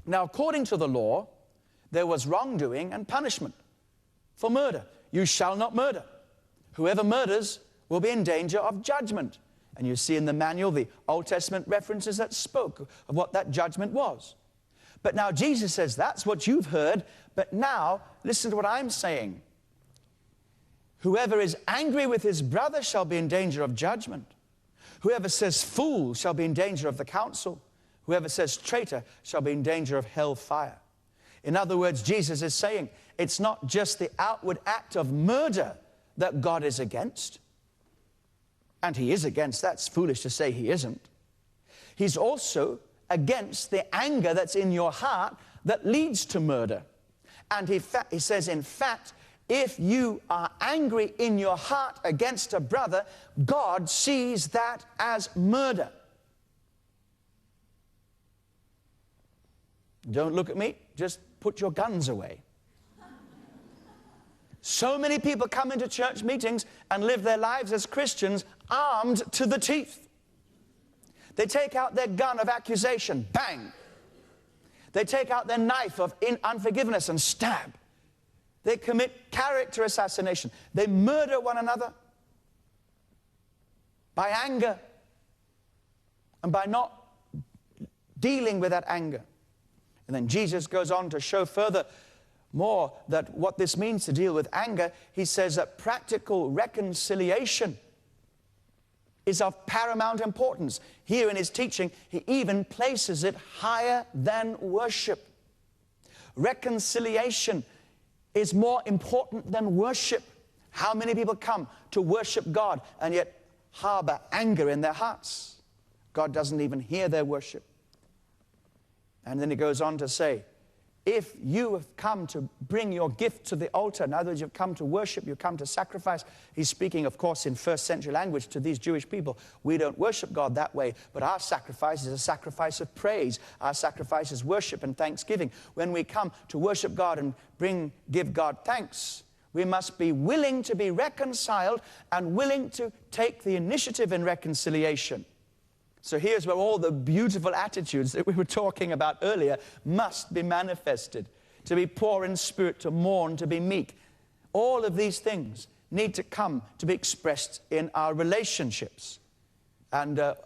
Now, according to the law, there was wrongdoing and punishment for murder. You shall not murder. Whoever murders will be in danger of judgment. And you see in the manual the Old Testament references that spoke of what that judgment was. But now Jesus says, that's what you've heard, but now listen to what I'm saying. Whoever is angry with his brother shall be in danger of judgment. Whoever says fool shall be in danger of the council. Whoever says traitor shall be in danger of hell fire. In other words, Jesus is saying it's not just the outward act of murder that God is against. And he is against. That's foolish to say he isn't. He's also against the anger that's in your heart that leads to murder. And he says, in fact, if you are angry in your heart against a brother, God sees that as murder. Don't look at me, just put your guns away. So many people come into church meetings and live their lives as Christians armed to the teeth. They take out their gun of accusation, bang. They take out their knife of unforgiveness and stab. They commit character assassination. They murder one another by anger and by not dealing with that anger. And then Jesus goes on to show further more that what this means to deal with anger. He says that practical reconciliation is of paramount importance. Here in his teaching, he even places it higher than worship. Reconciliation is more important than worship. How many people come to worship God and yet harbor anger in their hearts? God doesn't even hear their worship. And then he goes on to say, if you have come to bring your gift to the altar, in other words, you've come to worship, you've come to sacrifice. He's speaking, of course, in first century language to these Jewish people. We don't worship God that way, but our sacrifice is a sacrifice of praise. Our sacrifice is worship and thanksgiving. When we come to worship God and give God thanks, we must be willing to be reconciled and willing to take the initiative in reconciliation. So here's where all the beautiful attitudes that we were talking about earlier must be manifested. To be poor in spirit, to mourn, to be meek. All of these things need to come to be expressed in our relationships. And a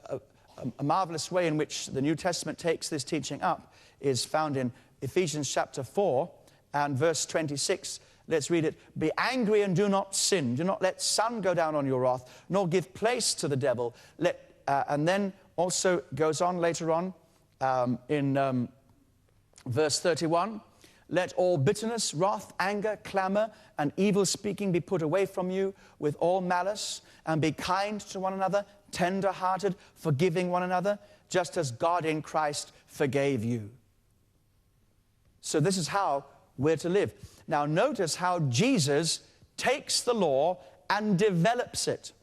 marvelous way in which the New Testament takes this teaching up is found in Ephesians chapter 4 and verse 26. Let's read it. Be angry and do not sin. Do not let sun go down on your wrath, nor give place to the devil. And then also goes on later on in verse 31. Let all bitterness, wrath, anger, clamor, and evil speaking be put away from you with all malice, and be kind to one another, tender-hearted, forgiving one another, just as God in Christ forgave you. So this is how we're to live. Now notice how Jesus takes the law and develops it.